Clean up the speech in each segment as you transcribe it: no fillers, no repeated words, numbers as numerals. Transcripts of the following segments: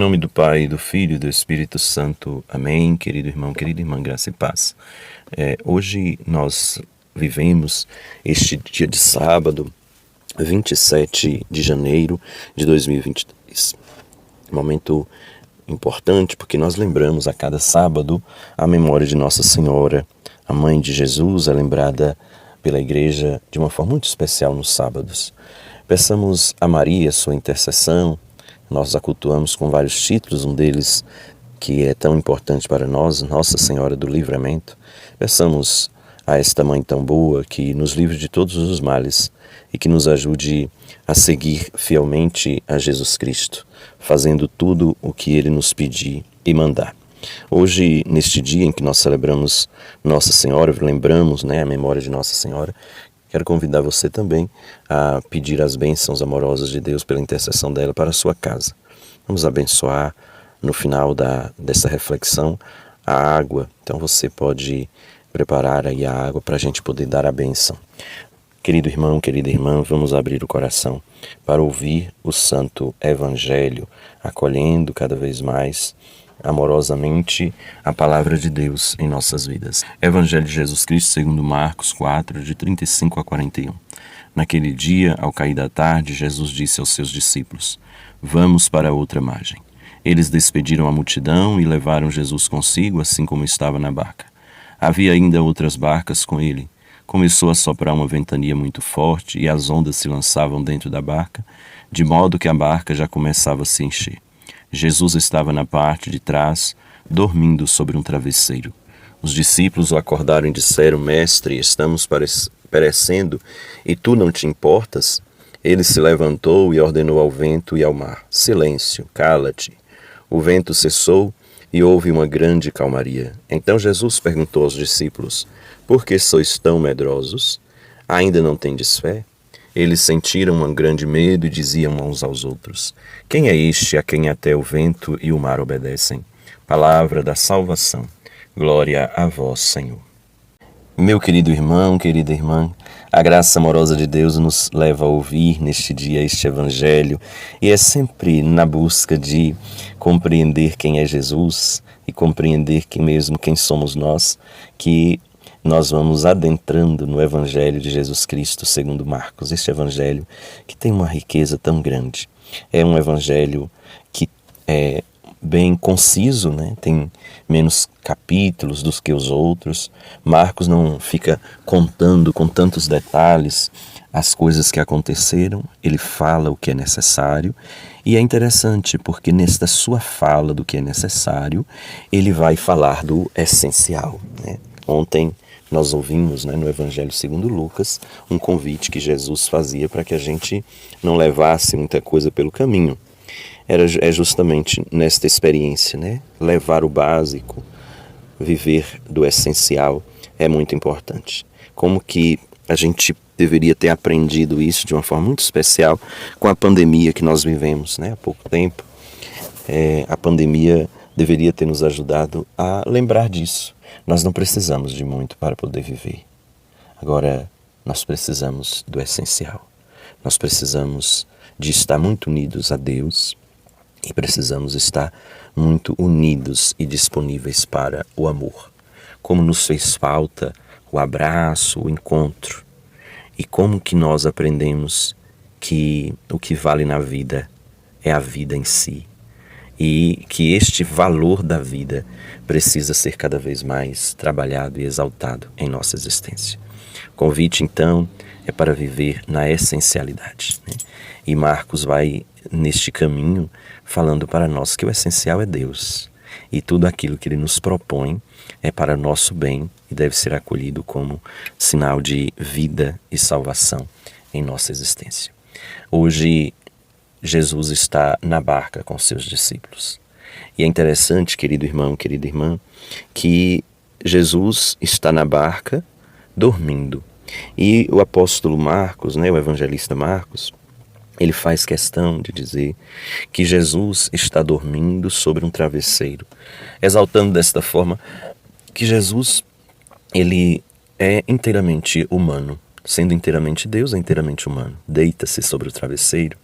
nome do Pai, do Filho e do Espírito Santo. Amém. Querido irmão, querida irmã, graça e paz. Hoje nós vivemos este dia de sábado, 27 de janeiro de 2023. Momento importante porque nós lembramos a cada sábado a memória de Nossa Senhora. A Mãe de Jesus é lembrada pela Igreja de uma forma muito especial nos sábados. Peçamos a Maria sua intercessão. Nós a cultuamos com vários títulos, um deles que é tão importante para nós, Nossa Senhora do Livramento. Peçamos a esta Mãe tão boa que nos livre de todos os males e que nos ajude a seguir fielmente a Jesus Cristo, fazendo tudo o que Ele nos pedir e mandar. Hoje, neste dia em que nós celebramos Nossa Senhora, lembramos a memória de Nossa Senhora, quero convidar você também a pedir as bênçãos amorosas de Deus pela intercessão dela para a sua casa. Vamos abençoar no final dessa reflexão a água. Então você pode preparar aí a água para a gente poder dar a bênção. Querido irmão, querida irmã, vamos abrir o coração para ouvir o Santo Evangelho, acolhendo cada vez mais amorosamente a palavra de Deus em nossas vidas. Evangelho de Jesus Cristo segundo Marcos 4, de 35 a 41. Naquele dia, ao cair da tarde, Jesus disse aos seus discípulos: "Vamos para outra margem." Eles despediram a multidão e levaram Jesus consigo, assim como estava na barca. Havia ainda outras barcas com ele. Começou a soprar uma ventania muito forte e as ondas se lançavam dentro da barca, de modo que a barca já começava a se encher. Jesus estava na parte de trás, dormindo sobre um travesseiro. Os discípulos o acordaram e disseram: "Mestre, estamos perecendo, e tu não te importas?" Ele se levantou e ordenou ao vento e ao mar: "Silêncio, cala-te." O vento cessou e houve uma grande calmaria. Então Jesus perguntou aos discípulos: "Por que sois tão medrosos? Ainda não tendes fé?" Eles sentiram um grande medo e diziam uns aos outros: "Quem é este a quem até o vento e o mar obedecem?" Palavra da salvação. Glória a vós, Senhor. Meu querido irmão, querida irmã, a graça amorosa de Deus nos leva a ouvir neste dia este Evangelho e é sempre na busca de compreender quem é Jesus e compreender quem somos nós que nós vamos adentrando no Evangelho de Jesus Cristo segundo Marcos. Este Evangelho que tem uma riqueza tão grande. É um Evangelho que é bem conciso, tem menos capítulos do que os outros. Marcos não fica contando com tantos detalhes as coisas que aconteceram. Ele fala o que é necessário. E é interessante porque nesta sua fala do que é necessário, ele vai falar do essencial. Ontem nós ouvimos no Evangelho segundo Lucas um convite que Jesus fazia para que a gente não levasse muita coisa pelo caminho. É justamente nesta experiência, levar o básico, viver do essencial é muito importante. Como que a gente deveria ter aprendido isso de uma forma muito especial com a pandemia que nós vivemos há pouco tempo. A pandemia deveria ter nos ajudado a lembrar disso. Nós não precisamos de muito para poder viver. Agora, nós precisamos do essencial. Nós precisamos de estar muito unidos a Deus e precisamos estar muito unidos e disponíveis para o amor. Como nos fez falta o abraço, o encontro. E como que nós aprendemos que o que vale na vida é a vida em si. E que este valor da vida precisa ser cada vez mais trabalhado e exaltado em nossa existência. O convite, então, é para viver na essencialidade. E Marcos vai neste caminho falando para nós que o essencial é Deus. E tudo aquilo que Ele nos propõe é para nosso bem e deve ser acolhido como sinal de vida e salvação em nossa existência. Hoje, Jesus está na barca com seus discípulos. E é interessante, querido irmão, querida irmã, que Jesus está na barca dormindo. E o apóstolo Marcos, o evangelista Marcos, ele faz questão de dizer que Jesus está dormindo sobre um travesseiro, exaltando desta forma que Jesus ele é inteiramente humano, sendo inteiramente Deus, é inteiramente humano. Deita-se sobre o travesseiro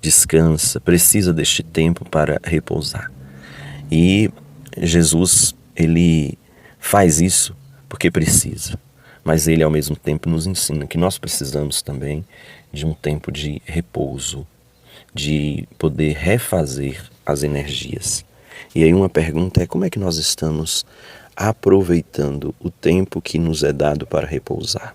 descansa, precisa deste tempo para repousar. E Jesus, ele faz isso porque precisa, mas ele ao mesmo tempo nos ensina que nós precisamos também de um tempo de repouso, de poder refazer as energias. E aí uma pergunta é: como é que nós estamos aproveitando o tempo que nos é dado para repousar?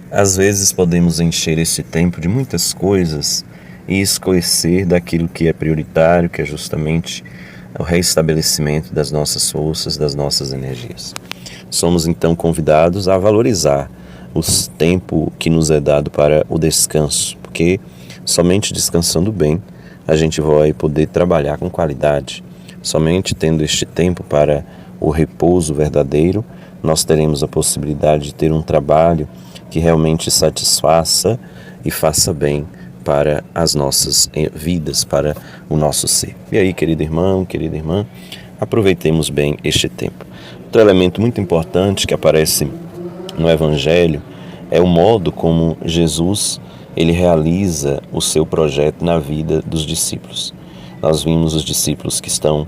Às vezes podemos encher esse tempo de muitas coisas e esquecer daquilo que é prioritário, que é justamente o restabelecimento das nossas forças, das nossas energias. Somos então convidados a valorizar o tempo que nos é dado para o descanso, porque somente descansando bem a gente vai poder trabalhar com qualidade. Somente tendo este tempo para o repouso verdadeiro, nós teremos a possibilidade de ter um trabalho que realmente satisfaça e faça bem para as nossas vidas, para o nosso ser. E aí, querido irmão, querida irmã, aproveitemos bem este tempo. Outro elemento muito importante que aparece no Evangelho é o modo como Jesus ele realiza o seu projeto na vida dos discípulos. Nós vimos os discípulos que estão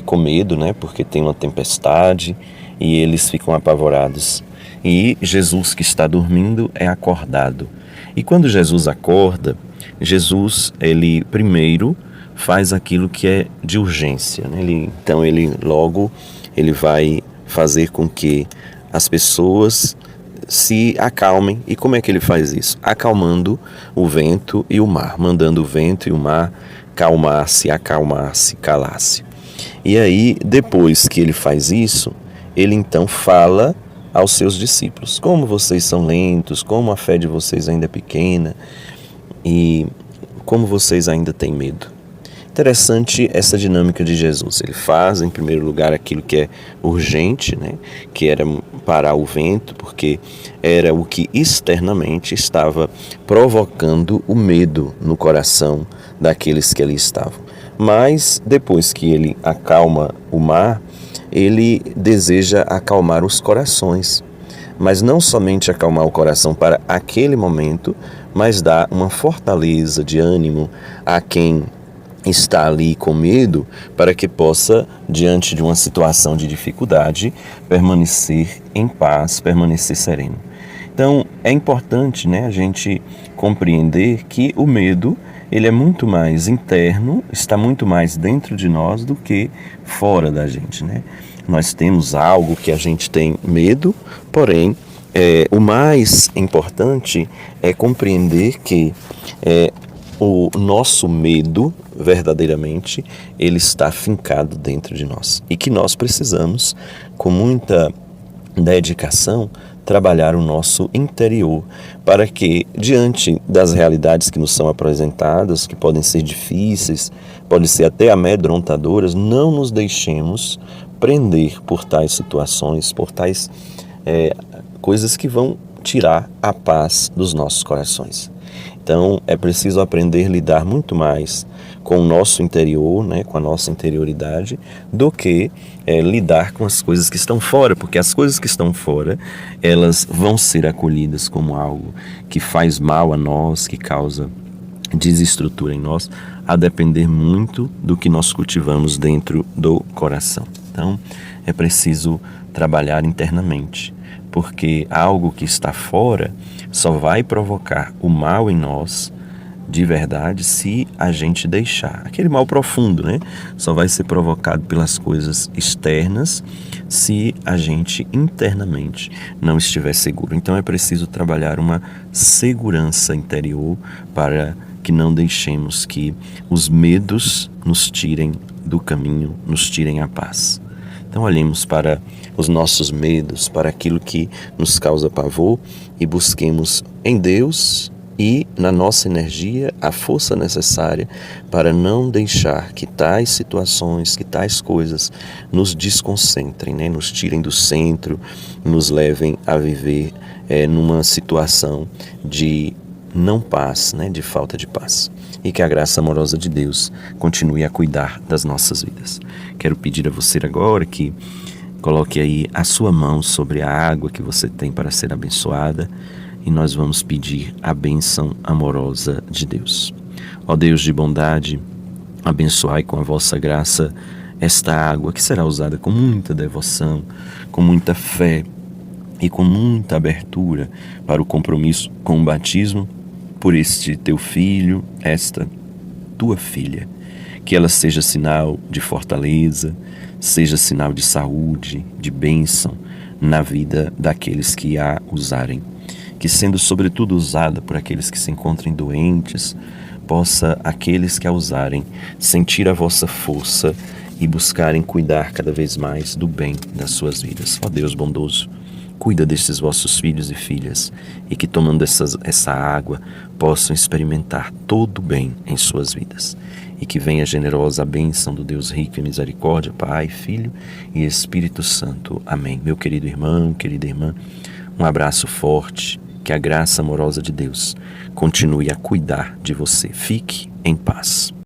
com medo, porque tem uma tempestade e eles ficam apavorados. E Jesus, que está dormindo, é acordado. E quando Jesus acorda, Jesus, ele primeiro faz aquilo que é de urgência. Então ele vai fazer com que as pessoas se acalmem. E como é que ele faz isso? Acalmando o vento e o mar, mandando o vento e o mar calmar-se, acalmar-se, calar-se. E aí, depois que ele faz isso, ele então fala aos seus discípulos: como vocês são lentos, como a fé de vocês ainda é pequena e como vocês ainda têm medo. Interessante essa dinâmica de Jesus. Ele faz, em primeiro lugar, aquilo que é urgente, que era parar o vento, porque era o que externamente estava provocando o medo no coração daqueles que ali estavam. Mas depois que ele acalma o mar, ele deseja acalmar os corações. Mas não somente acalmar o coração para aquele momento, mas dar uma fortaleza de ânimo a quem está ali com medo, para que possa, diante de uma situação de dificuldade, permanecer em paz, permanecer sereno. Então, é importante, a gente compreender que o medo, ele é muito mais interno, está muito mais dentro de nós do que fora da gente, Nós temos algo que a gente tem medo, porém, o mais importante é compreender que o nosso medo, verdadeiramente, ele está fincado dentro de nós. E que nós precisamos, com muita dedicação, trabalhar o nosso interior, para que, diante das realidades que nos são apresentadas, que podem ser difíceis, podem ser até amedrontadoras, não nos deixemos prender por tais situações, por tais coisas que vão tirar a paz dos nossos corações. Então, é preciso aprender a lidar muito mais com o nosso interior, com a nossa interioridade, do que lidar com as coisas que estão fora, porque as coisas que estão fora, elas vão ser acolhidas como algo que faz mal a nós, que causa desestrutura em nós, a depender muito do que nós cultivamos dentro do coração. Então, é preciso trabalhar internamente, porque algo que está fora só vai provocar o mal em nós de verdade se a gente deixar. Aquele mal profundo, só vai ser provocado pelas coisas externas se a gente internamente não estiver seguro. Então é preciso trabalhar uma segurança interior para que não deixemos que os medos nos tirem do caminho, nos tirem a paz. Então olhemos para os nossos medos, para aquilo que nos causa pavor e busquemos em Deus e na nossa energia a força necessária para não deixar que tais situações, que tais coisas nos desconcentrem, nos tirem do centro, nos levem a viver numa situação de não paz, de falta de paz. E que a graça amorosa de Deus continue a cuidar das nossas vidas. Quero pedir a você agora que coloque aí a sua mão sobre a água que você tem para ser abençoada e nós vamos pedir a bênção amorosa de Deus. Ó Deus de bondade, abençoai com a vossa graça esta água que será usada com muita devoção, com muita fé e com muita abertura para o compromisso com o batismo por este teu filho, esta tua filha. Que ela seja sinal de fortaleza, seja sinal de saúde, de bênção na vida daqueles que a usarem. Que, sendo sobretudo usada por aqueles que se encontrem doentes, possa aqueles que a usarem sentir a vossa força e buscarem cuidar cada vez mais do bem das suas vidas. Ó Deus bondoso, cuida destes vossos filhos e filhas e que, tomando essa água, possam experimentar todo o bem em suas vidas. E que venha a generosa bênção do Deus rico em misericórdia, Pai, Filho e Espírito Santo. Amém. Meu querido irmão, querida irmã, um abraço forte. Que a graça amorosa de Deus continue a cuidar de você. Fique em paz.